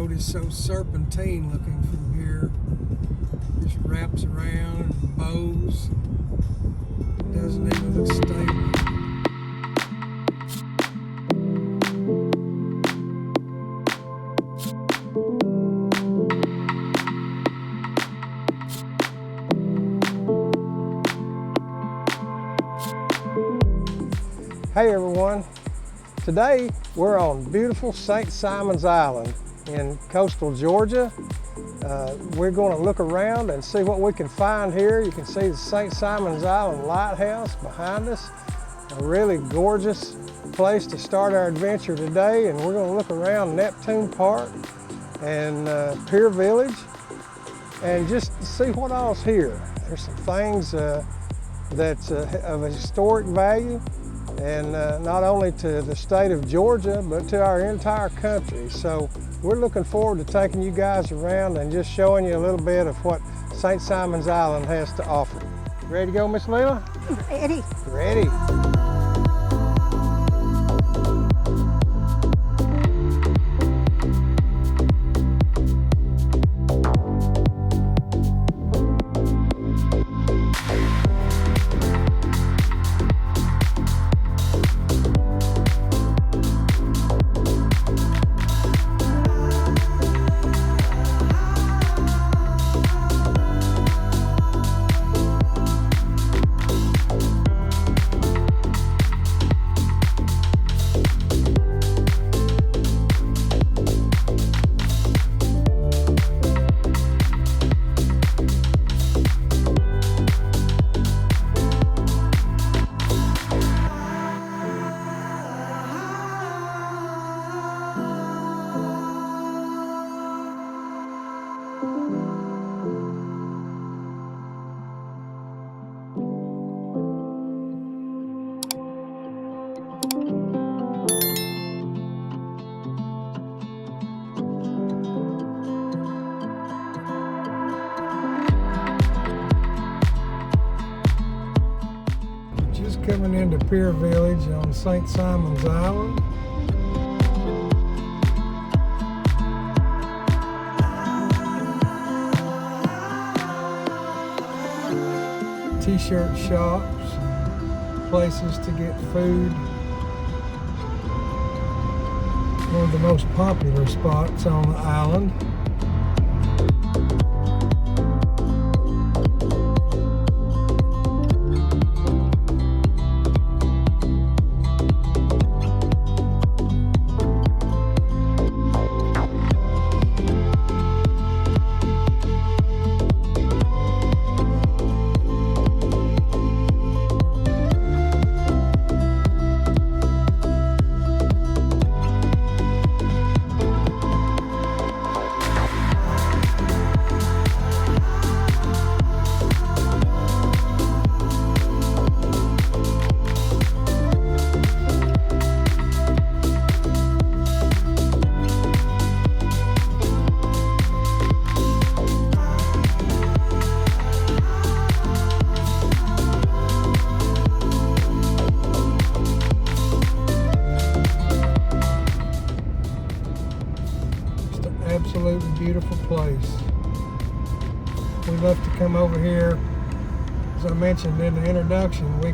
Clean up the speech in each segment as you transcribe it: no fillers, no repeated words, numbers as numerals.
road is so serpentine looking from here. Just wraps around and bows. It doesn't even look stable. Hey everyone, today we're on beautiful St. Simon's Island in coastal Georgia. We're going to look around and see what we can find here. You can see the St. Simon's Island Lighthouse behind us. A really gorgeous place to start our adventure today, and we're going to look around Neptune Park and Pier Village and just see what all's here. There's some things that's of a historic value, and not only to the state of Georgia, but to our entire country. So we're looking forward to taking you guys around and just showing you a little bit of what St. Simon's Island has to offer. Ready to go, Miss Leila? Ready. Ready. Coming into Pier Village on St. Simon's Island. T-shirt shops, places to get food. One of the most popular spots on the island. Absolutely beautiful place. We love to come over here. As I mentioned in the introduction, we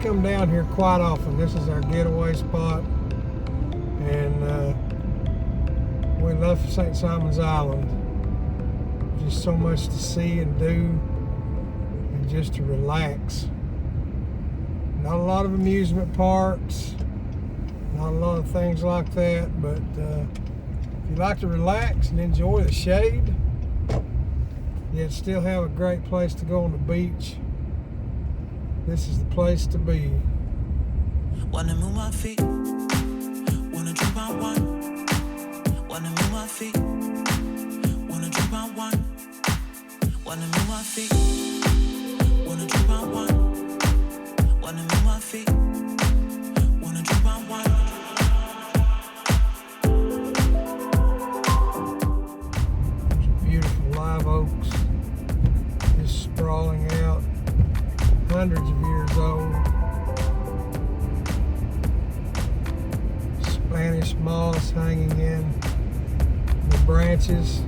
come down here quite often. This is our getaway spot, and we love St. Simon's Island. Just so much to see and do, and just to relax. Not a lot of amusement parks, not a lot of things like that, but if you like to relax and enjoy the shade, yet still have a great place to go on the beach, this is the place to be. Wanna move my feet, wanna drink my wine. Wanna move my feet, wanna drink my wine. Wanna move my feet, wanna drink my wine. Wanna move my feet, wanna drink my wine. Live oaks just sprawling out, hundreds of years old. Spanish moss hanging in the branches.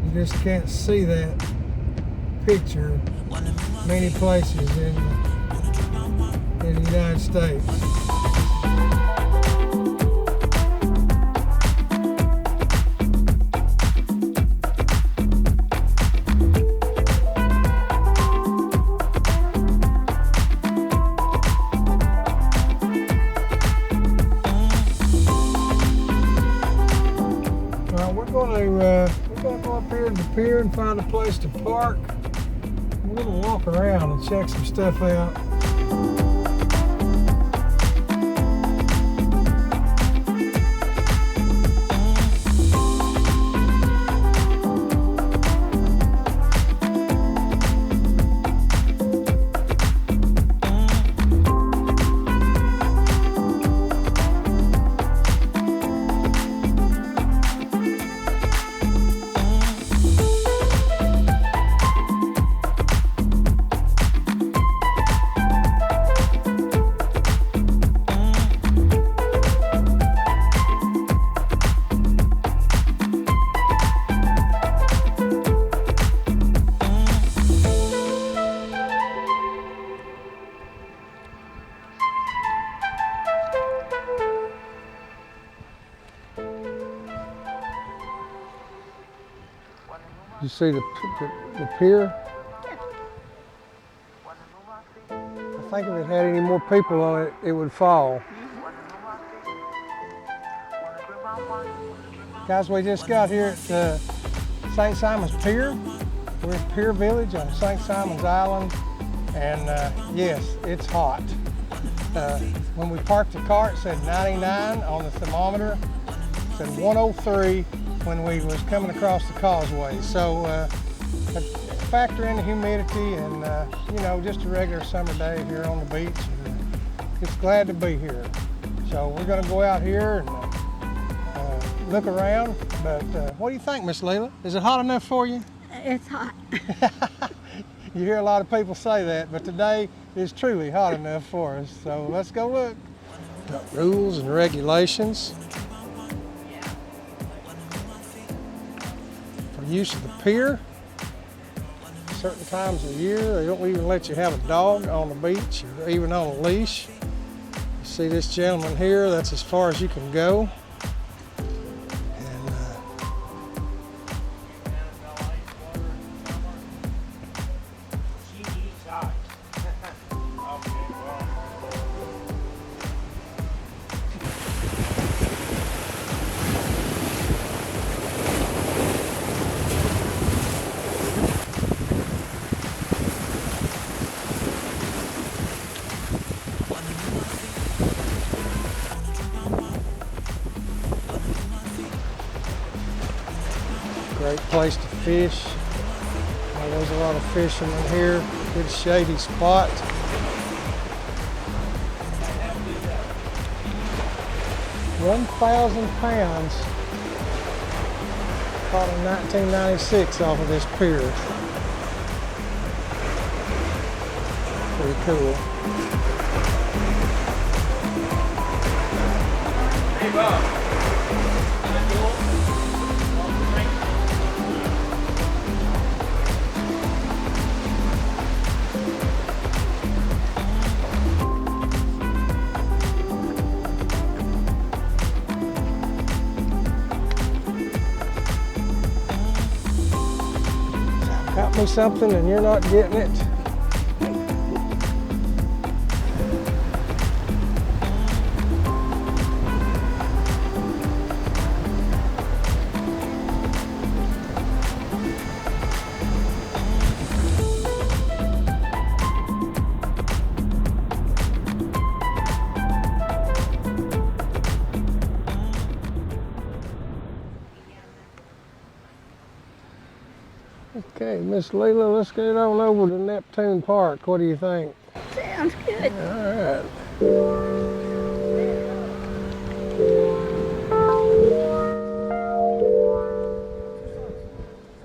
You just can't see that picture many places in the United States. We're going to go up here to the pier and find a place to park. We're going to walk around and check some stuff out. You see the pier? I think if it had any more people on it, it would fall. Guys, we just got here at St. Simon's Pier. We're at Pier Village on St. Simon's Island, and yes, it's hot. When we parked the car, it said 99 on the thermometer. It said 103 when we was coming across the causeway. So factor in the humidity and you know, just a regular summer day here on the beach. And, just glad to be here. So we're gonna go out here and look around. But what do you think, Miss Leila? Is it hot enough for you? It's hot. You hear a lot of people say that, but today is truly hot enough for us. So let's go look. Got rules and regulations for use of the pier. Certain times of the year, they don't even let you have a dog on the beach or even on a leash. You see this gentleman here, that's as far as you can go. Great place to fish. There's a lot of fishermen here. Good shady spot. £1,000 caught in 1996 off of this pier. Pretty cool. Hey, Bob. Got me something and you're not getting it. Okay, Miss Leila, let's get on over to Neptune Park. What do you think? Sounds good. All right.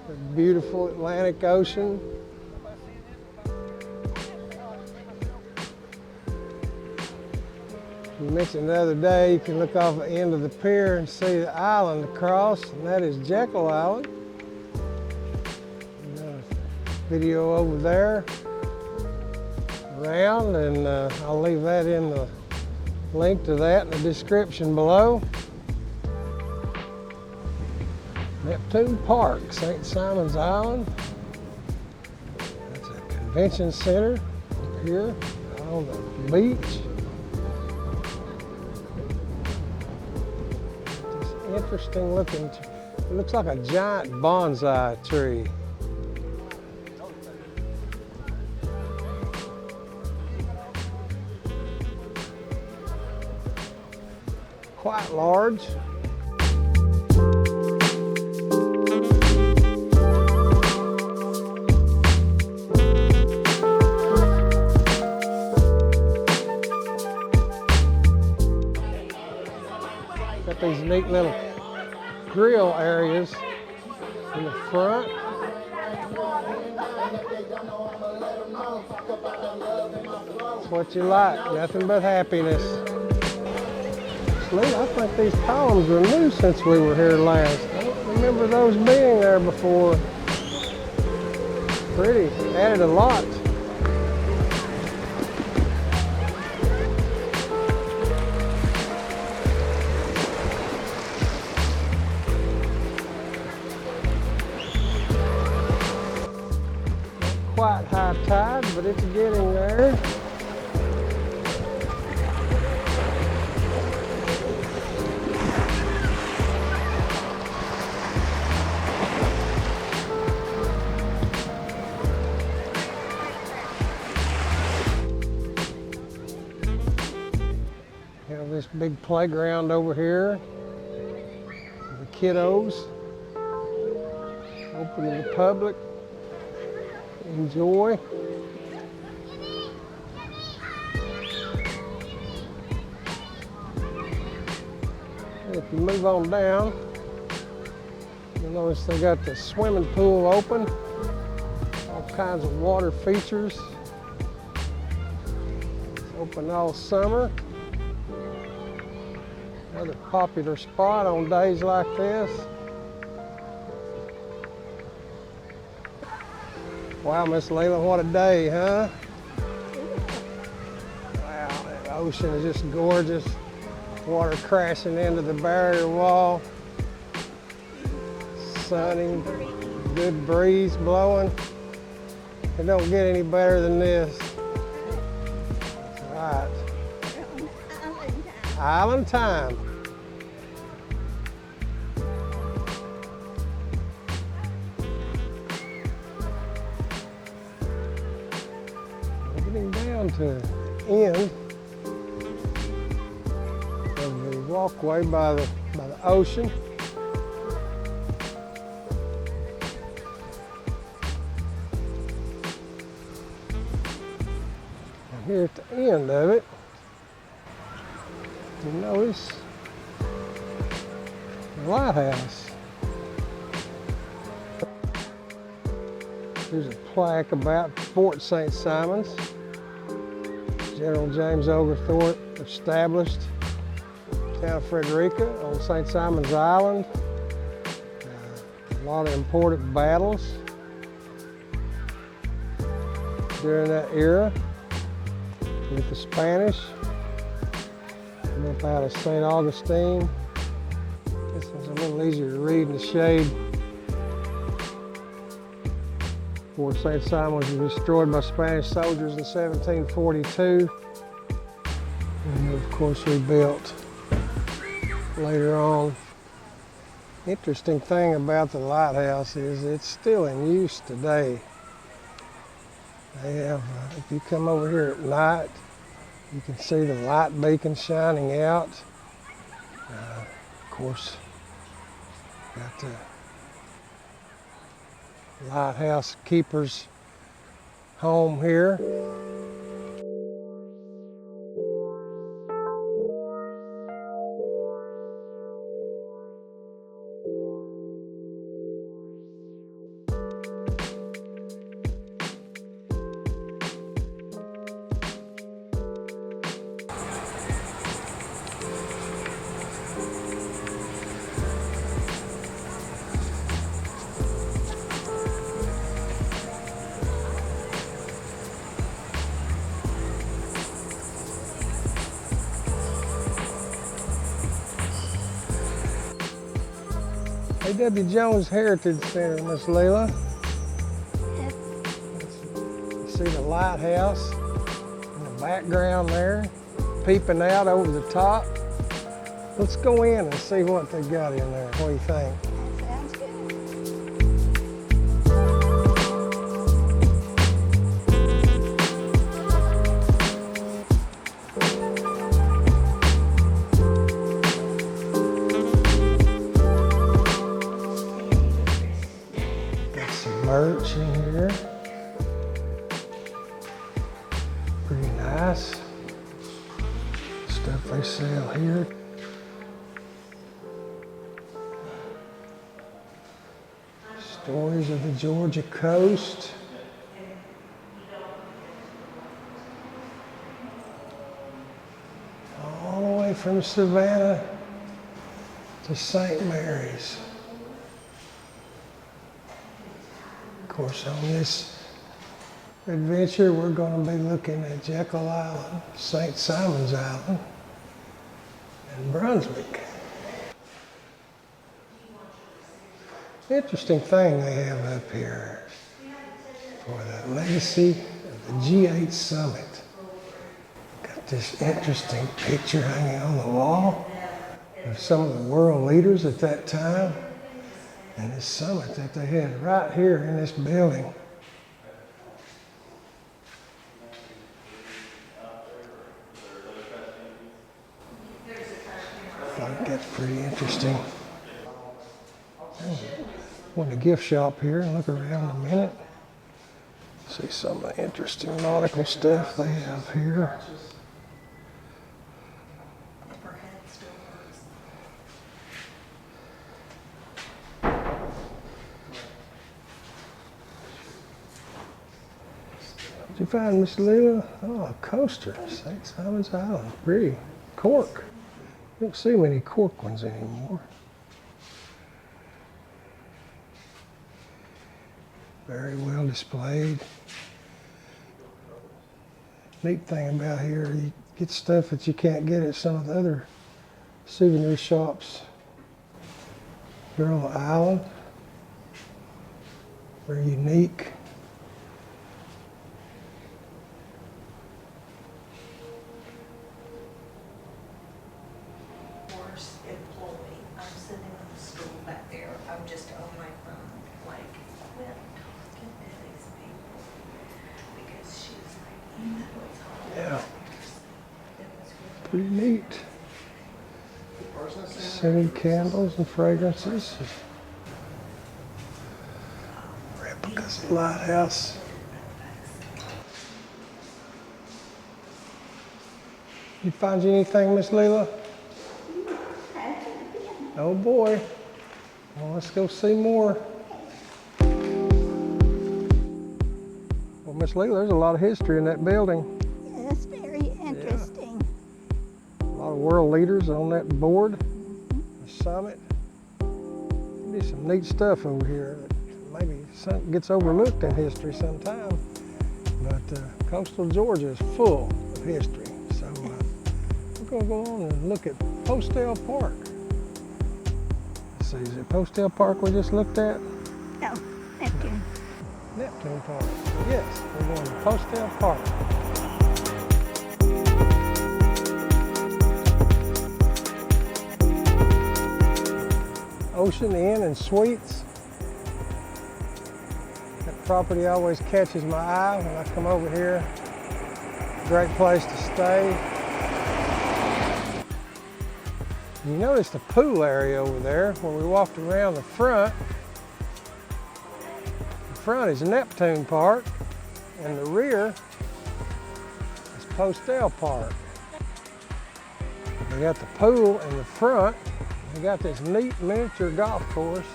The beautiful Atlantic Ocean. we mentioned the other day, you can look off the end of the pier and see the island across, and that is Jekyll Island. Video over there, around, and I'll leave that in the link to that in the description below. Neptune Park, St. Simon's Island. That's a convention center up here on the beach. This interesting looking, it looks like a giant bonsai tree. Quite large. Got these neat little grill areas in the front. That's what you like, nothing but happiness. I think these columns were new since we were here last. I don't remember those being there before. Pretty, added a lot. Not quite high tide, but it's getting there. This big playground over here. The kiddos. Open to the public. Enjoy. And if you move on down, you'll notice they got the swimming pool open. All kinds of water features. It's open all summer. Another popular spot on days like this. Wow, Miss Leila, what a day, huh? Wow, the ocean is just gorgeous. Water crashing into the barrier wall. Sunny, good breeze blowing. It don't get any better than this. That's right. Island time. Getting down to the end of the walkway by the ocean. And here at the end of it, you notice the lighthouse. There's a plaque about Fort St. Simon's. General James Oglethorpe established the town of Frederica on St. Simon's Island. A lot of important battles during that era with the Spanish. Up out of St. Augustine. This one's a little easier to read in the shade. Fort St. Simon was destroyed by Spanish soldiers in 1742. And of course rebuilt later on. Interesting thing about the lighthouse is it's still in use today. They have, if you come over here at night, you can see the light beacon shining out. Of course, got the lighthouse keeper's home here. W. Jones Heritage Center, Miss Leila. Yes. See the lighthouse in the background there, peeping out over the top. Let's go in and see what they got in there. What do you think? That sounds good. Got some merch in here. Pretty nice. Stuff they sell here. Stories of the Georgia coast. All the way from Savannah to St. Mary's. Of course, on this adventure, we're going to be looking at Jekyll Island, St. Simon's Island, and Brunswick. Interesting thing they have up here for the legacy of the G8 summit. Got this interesting picture hanging on the wall of some of the world leaders at that time and this summit that they had right here in this building. I think that's pretty interesting. Went to the gift shop here and look around a minute. See some of the interesting nautical stuff they have here. What'd you find, Miss Leila? Oh, a coaster, St. Simon's Island. Pretty. Cork. You don't see many cork ones anymore. Very well displayed. Neat thing about here, you get stuff that you can't get at some of the other souvenir shops here on the island. Very unique. Worst employee. I'm sitting on the stool back there. I'm just on my phone, like, quit talking to these people. Because she was like, you know, it's hard. Yeah, It was really pretty neat. Scented candles and fragrances. Replicas of Lighthouse. You find you anything, Miss Leila? Oh boy. Well, let's go see more. Well, Miss Leila, there's a lot of history in that building. Yes, very interesting. A lot of world leaders on that board, the summit. There's some neat stuff over here that maybe gets overlooked in history sometime. But coastal Georgia is full of history. So we're going to go on and look at Postel Park. Let's see, is it Postel Park we just looked at? No, Neptune. Neptune Park. Yes, we're going to Postel Park. Ocean Inn and Suites. That property always catches my eye when I come over here. Great place to stay. You notice the pool area over there where we walked around the front. The front is Neptune Park and the rear is Postel Park. We got the pool in the front. We got this neat miniature golf course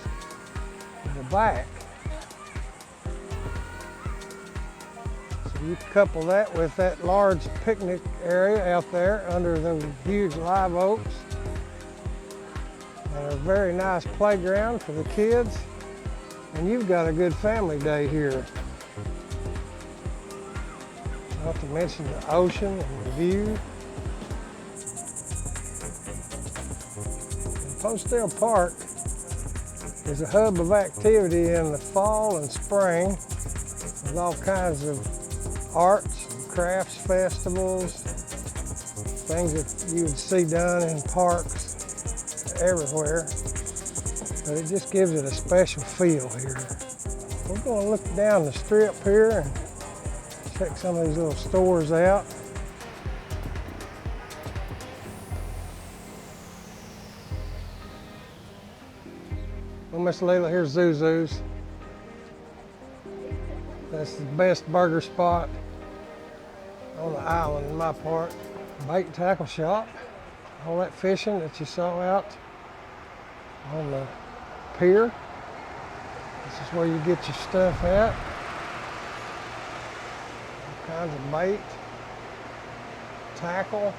in the back. So you couple that with that large picnic area out there under those huge live oaks. And a very nice playground for the kids. And you've got a good family day here. Not to mention the ocean and the view. Postel Park is a hub of activity in the fall and spring with all kinds of arts and crafts festivals, things that you would see done in parks everywhere. But it just gives it a special feel here. We're going to look down the strip here and check some of these little stores out. Well, Miss Leila, here's Zuzu's. That's the best burger spot on the island in my part. Bait and tackle shop. All that fishing that you saw out on the pier. This is where you get your stuff at. All kinds of bait, tackle.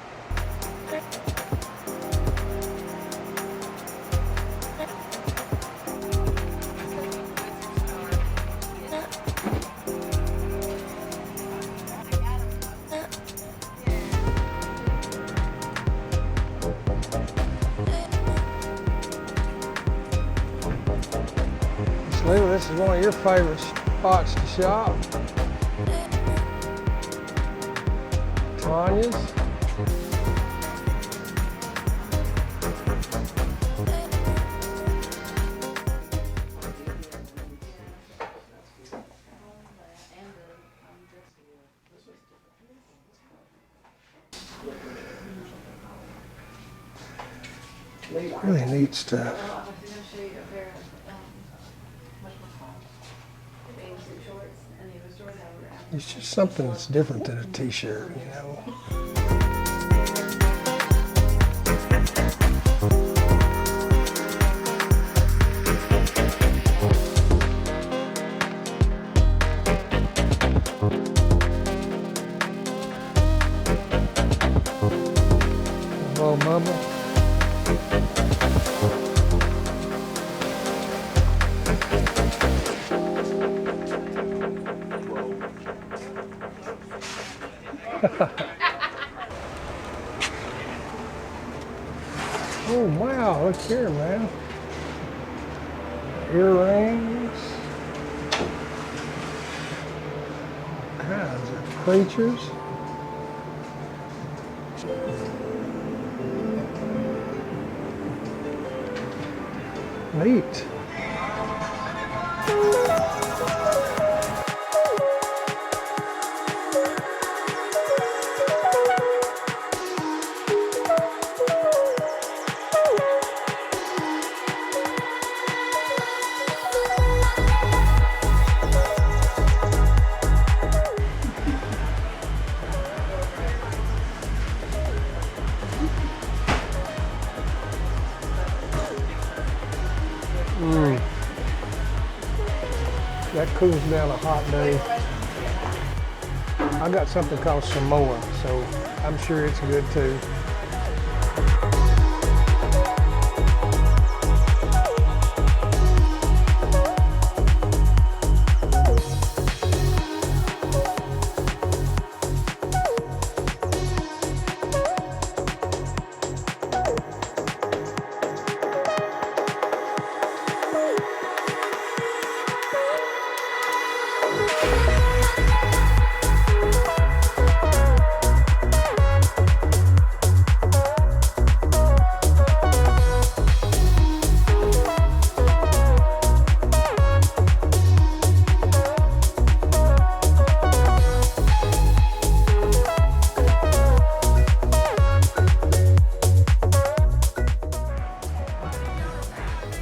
Leila, this is one of your favorite spots to shop. Tanya's. Really neat stuff. It's just something that's different than a t-shirt, you know. Little bubble. Oh wow, look here, man. Earrings. All kinds of creatures. Neat. That cools down a hot day. I got something called Samoa, so I'm sure it's good too.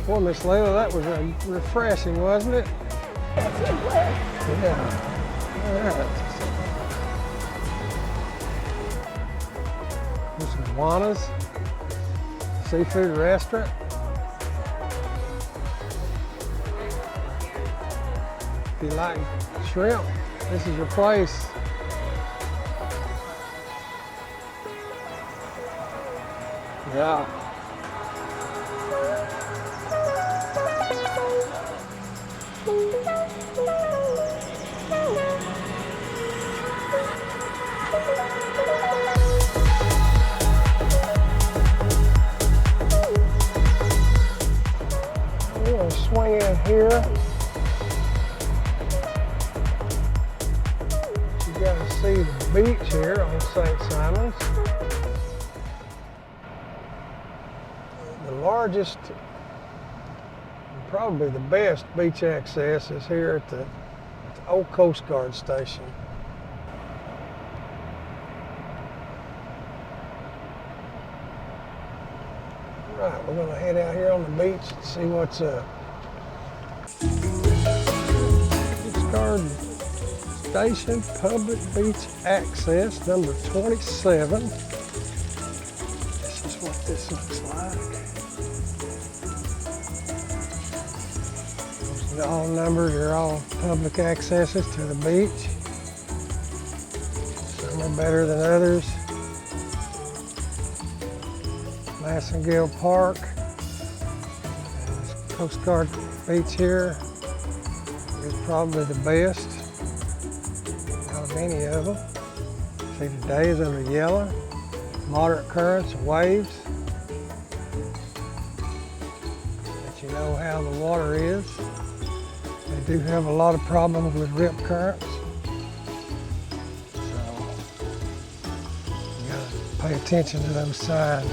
Boy, Miss Leila, that was refreshing, wasn't it? Yeah. All right. There's some Juana's seafood restaurant. If you like shrimp, this is your place. Yeah. Swim here. You gotta see the beach here on St. Simon's. The largest, and probably the best beach access is here at the old Coast Guard station. Right, we're gonna head out here on the beach and see what's up. Coast Guard Station Public Beach Access, number 27. This is what this looks like. All numbers are all public accesses to the beach. Some are better than others. Massengill Park, Coast Guard Beach here is probably the best out of any of them. See, today is under yellow, moderate currents and waves. Let you know how the water is. They do have a lot of problems with rip currents, so you gotta pay attention to those signs.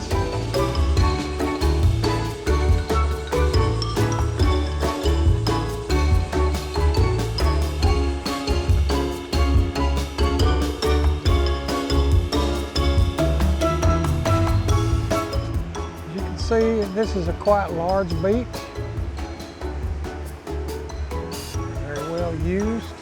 As you can see, this is a quite large beach. Used.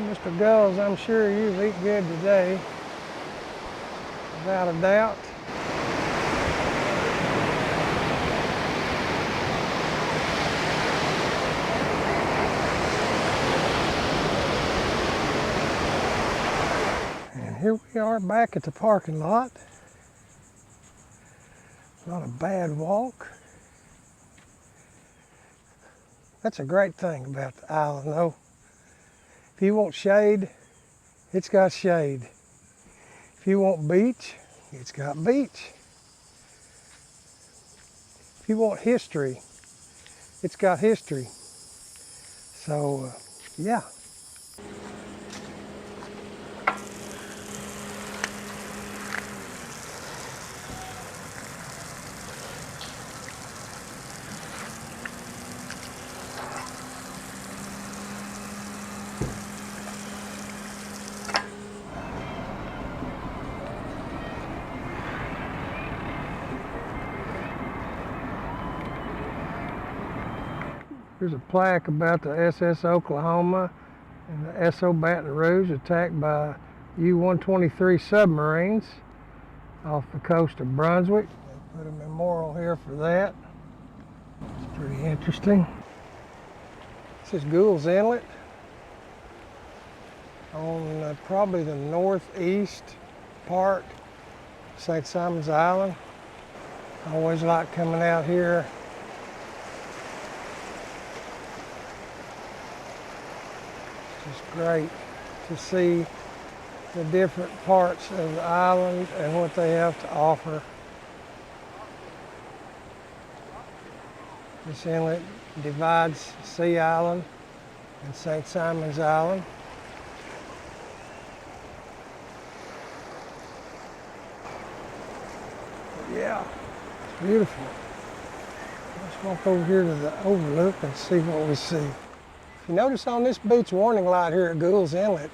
Mr. Gulls, I'm sure you've eaten good today, without a doubt. And here we are back at the parking lot. Not a bad walk. That's a great thing about the island, though. If you want shade, it's got shade. If you want beach, it's got beach. If you want history, it's got history. So, yeah. There's a plaque about the SS Oklahoma and the SO Baton Rouge attacked by U-123 submarines off the coast of Brunswick. They put a memorial here for that. It's pretty interesting. This is Gould's Inlet on probably the northeast part of St. Simon's Island. I always like coming out here. It's great to see the different parts of the island and what they have to offer. This inlet divides Sea Island and St. Simon's Island. But yeah, it's beautiful. Walk over here to the overlook and see what we see. You notice on this beach warning light here at Gould's Inlet,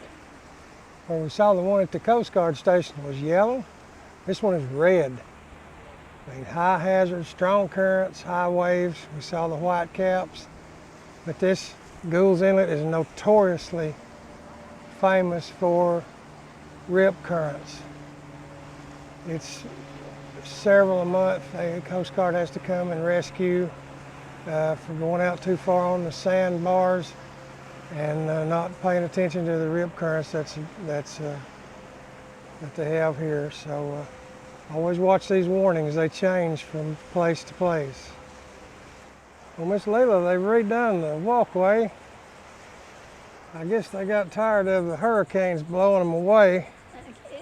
where we saw the one at the Coast Guard station was yellow, this one is red. I mean, high hazard, strong currents, high waves. We saw the white caps, but this Gould's Inlet is notoriously famous for rip currents. It's several a month. The Coast Guard has to come and rescue for going out too far on the sandbars and not paying attention to the rip currents that they have here. So always watch these warnings. They change from place to place. Well, Miss Leila, they've redone the walkway. I guess they got tired of the hurricanes blowing them away. Okay.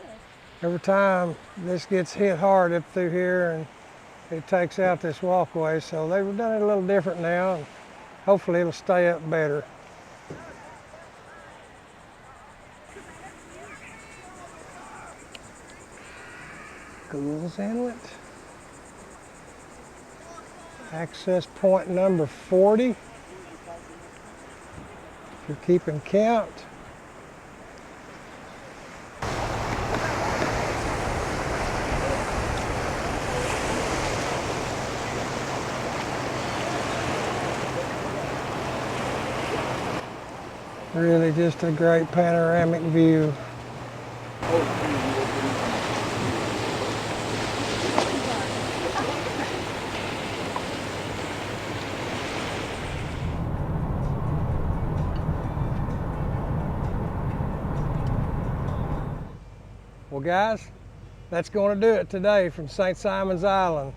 Every time this gets hit hard up through here and it takes out this walkway, so they've done it a little different now, and hopefully it'll stay up better. Gould's Inlet. Access point number 40. If you're keeping count. Really just a great panoramic view. Well guys, that's going to do it today from St. Simon's Island.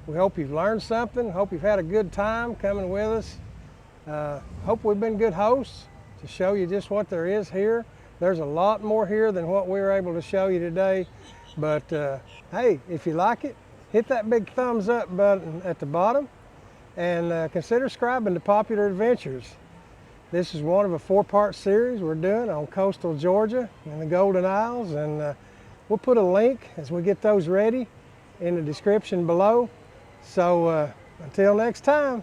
We hope you've learned something, hope you've had a good time coming with us. Hope we've been good hosts to show you just what there is here. There's a lot more here than what we were able to show you today. But hey, if you like it, hit that big thumbs up button at the bottom and consider subscribing to Popular Adventures. This is one of a 4-part series we're doing on coastal Georgia and the Golden Isles, and we'll put a link as we get those ready in the description below. So until next time.